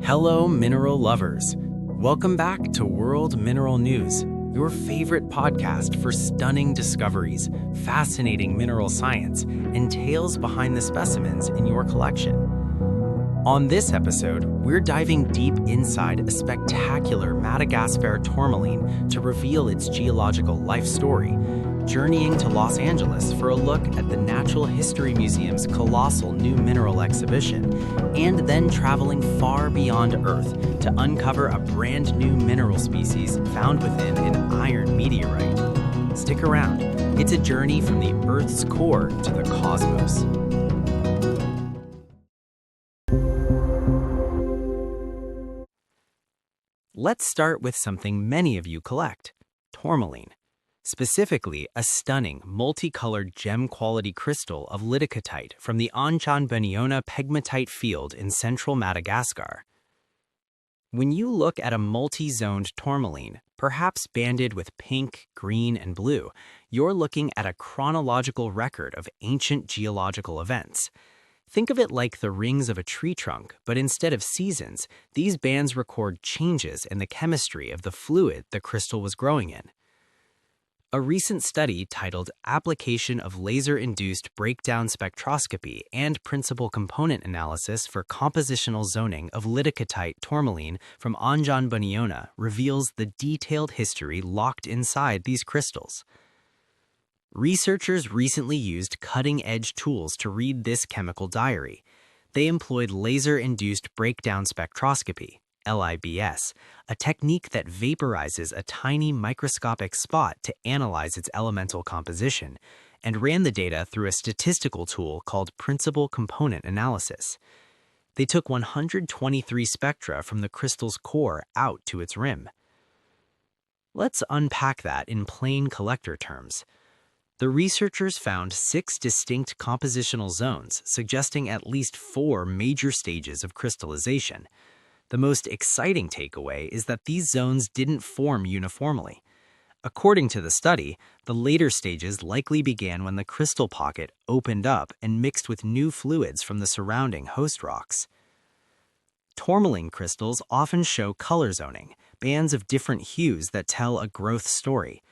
Hello, mineral lovers. Welcome back to World Mineral News, your favorite podcast for stunning discoveries, fascinating mineral science, and tales behind the specimens in your collection. On this episode, we're diving deep inside a spectacular Madagascar tourmaline to reveal its geological life story, journeying to Los Angeles for a look at the Natural History Museum's colossal new mineral exhibition, and then traveling far beyond Earth to uncover a brand new mineral species found within an iron meteorite. Stick around. It's a journey from the Earth's core to the cosmos. Let's start with something many of you collect, tourmaline. Specifically, a stunning, multicolored gem-quality crystal of Liddicoatite from the Anjanaboniona pegmatite field in central Madagascar. When you look at a multi-zoned tourmaline, perhaps banded with pink, green, and blue, you're looking at a chronological record of ancient geological events. Think of it like the rings of a tree trunk, but instead of seasons, these bands record changes in the chemistry of the fluid the crystal was growing in. A recent study titled Application of Laser-Induced Breakdown Spectroscopy and Principal Component Analysis for Compositional Zoning of Liddicoatite tourmaline from Anjanaboniona reveals the detailed history locked inside these crystals. Researchers recently used cutting-edge tools to read this chemical diary. They employed laser-induced breakdown spectroscopy, LIBS, a technique that vaporizes a tiny microscopic spot to analyze its elemental composition, and ran the data through a statistical tool called Principal Component Analysis. They took 123 spectra from the crystal's core out to its rim. Let's unpack that in plain collector terms. The researchers found 6 distinct compositional zones, suggesting at least 4 major stages of crystallization. The most exciting takeaway is that these zones didn't form uniformly. According to the study, the later stages likely began when the crystal pocket opened up and mixed with new fluids from the surrounding host rocks. Tourmaline crystals often show color zoning, bands of different hues that tell a growth story.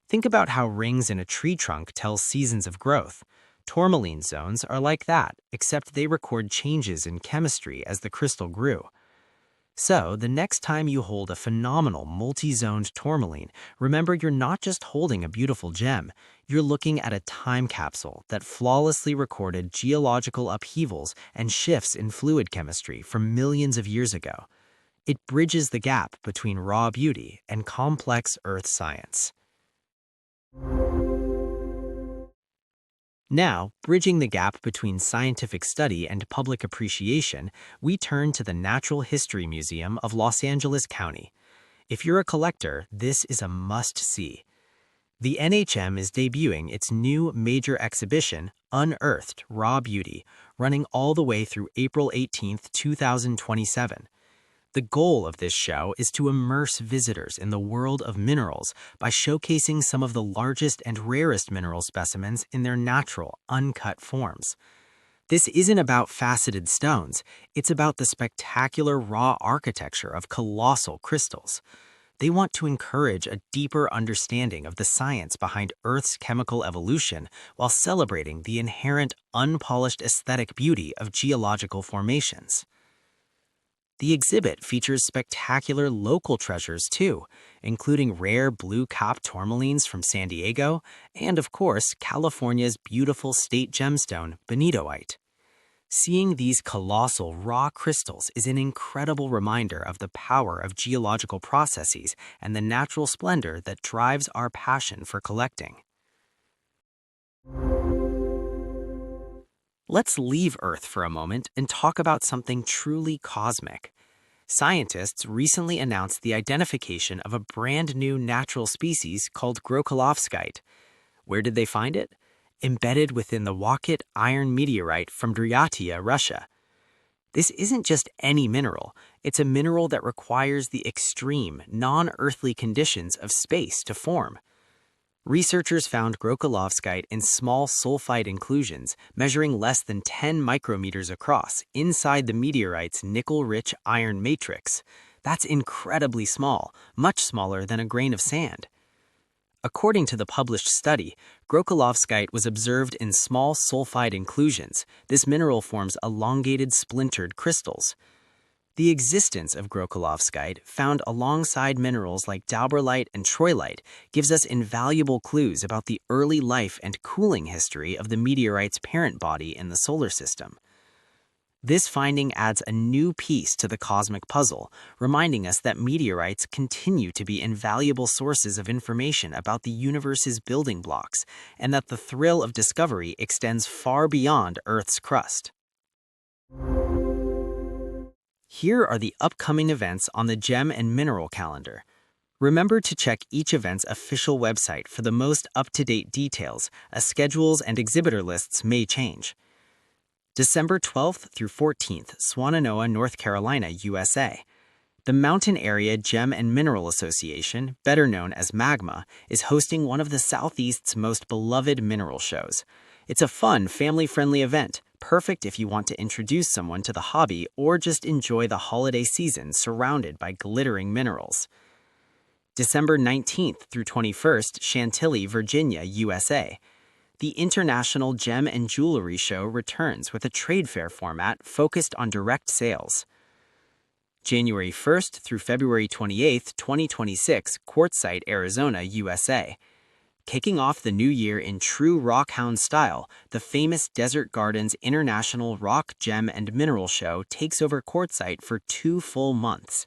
Think about how rings in a tree trunk tell seasons of growth. Tourmaline zones are like that, except they record changes in chemistry as the crystal grew. So, the next time you hold a phenomenal multi-zoned tourmaline, remember you're not just holding a beautiful gem, you're looking at a time capsule that flawlessly recorded geological upheavals and shifts in fluid chemistry from millions of years ago. It bridges the gap between raw beauty and complex earth science. Now, bridging the gap between scientific study and public appreciation, we turn to the Natural History Museum of Los Angeles County. If you're a collector, this is a must-see. The NHM is debuting its new major exhibition, Unearthed, Raw Beauty, running all the way through April 18, 2027. The goal of this show is to immerse visitors in the world of minerals by showcasing some of the largest and rarest mineral specimens in their natural, uncut forms. This isn't about faceted stones, it's about the spectacular raw architecture of colossal crystals. They want to encourage a deeper understanding of the science behind Earth's chemical evolution while celebrating the inherent, unpolished aesthetic beauty of geological formations. The exhibit features spectacular local treasures too, including rare blue-cap tourmalines from San Diego and, of course, California's beautiful state gemstone, Benitoite. Seeing these colossal raw crystals is an incredible reminder of the power of geological processes and the natural splendor that drives our passion for collecting. Let's leave Earth for a moment and talk about something truly cosmic. Scientists recently announced the identification of a brand new natural species called Grokholovskite. Where did they find it? Embedded within the Uakit iron meteorite from Buryatia, Russia. This isn't just any mineral, it's a mineral that requires the extreme, non-earthly conditions of space to form. Researchers found Grokholovskite in small sulfide inclusions measuring less than 10 micrometers across inside the meteorite's nickel-rich iron matrix. That's incredibly small, much smaller than a grain of sand. According to the published study, Grokholovskite was observed in small sulfide inclusions. This mineral forms elongated splintered crystals. The existence of Grokholovskite, found alongside minerals like dauberite and troilite, gives us invaluable clues about the early life and cooling history of the meteorite's parent body in the solar system. This finding adds a new piece to the cosmic puzzle, reminding us that meteorites continue to be invaluable sources of information about the universe's building blocks, and that the thrill of discovery extends far beyond Earth's crust. Here are the upcoming events on the M.A.G.M and Mineral calendar. Remember to check each event's official website for the most up-to-date details, as schedules and exhibitor lists may change. December 12th through 14th, Swannanoa, North Carolina, USA. The Mountain Area M.A.G.M and Mineral Association, better known as M.A.G.M.A, is hosting one of the Southeast's most beloved mineral shows. It's a fun, family-friendly event, perfect if you want to introduce someone to the hobby or just enjoy the holiday season surrounded by glittering minerals. December 19th through 21st, Chantilly, Virginia, USA. The International Gem and Jewelry Show returns with a trade fair format focused on direct sales. January 1st through February 28th, 2026, Quartzsite, Arizona, USA. Kicking off the new year in true rockhound style, the famous Desert Gardens International Rock, Gem, and Mineral Show takes over Quartzsite for 2 full months.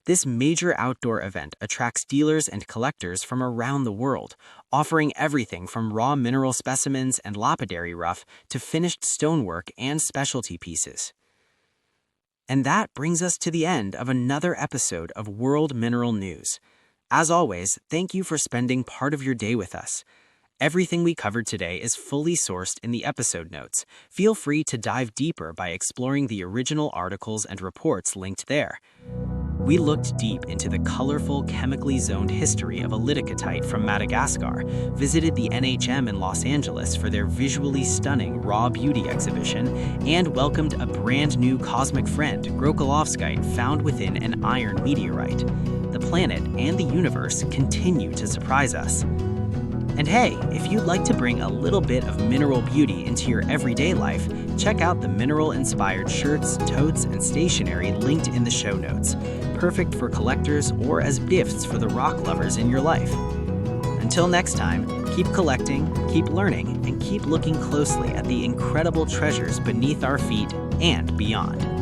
This major outdoor event attracts dealers and collectors from around the world, offering everything from raw mineral specimens and lapidary rough to finished stonework and specialty pieces. And that brings us to the end of another episode of World Mineral News. As always, thank you for spending part of your day with us. Everything we covered today is fully sourced in the episode notes. Feel free to dive deeper by exploring the original articles and reports linked there. We looked deep into the colorful, chemically zoned history of a Liddicoatite from Madagascar, visited the NHM in Los Angeles for their visually stunning raw beauty exhibition, and welcomed a brand new cosmic friend, Grokholovskite, found within an iron meteorite. The planet and the universe continue to surprise us. And hey, if you'd like to bring a little bit of mineral beauty into your everyday life, check out the mineral-inspired shirts, totes, and stationery linked in the show notes. Perfect for collectors or as gifts for the rock lovers in your life. Until next time, keep collecting, keep learning, and keep looking closely at the incredible treasures beneath our feet and beyond.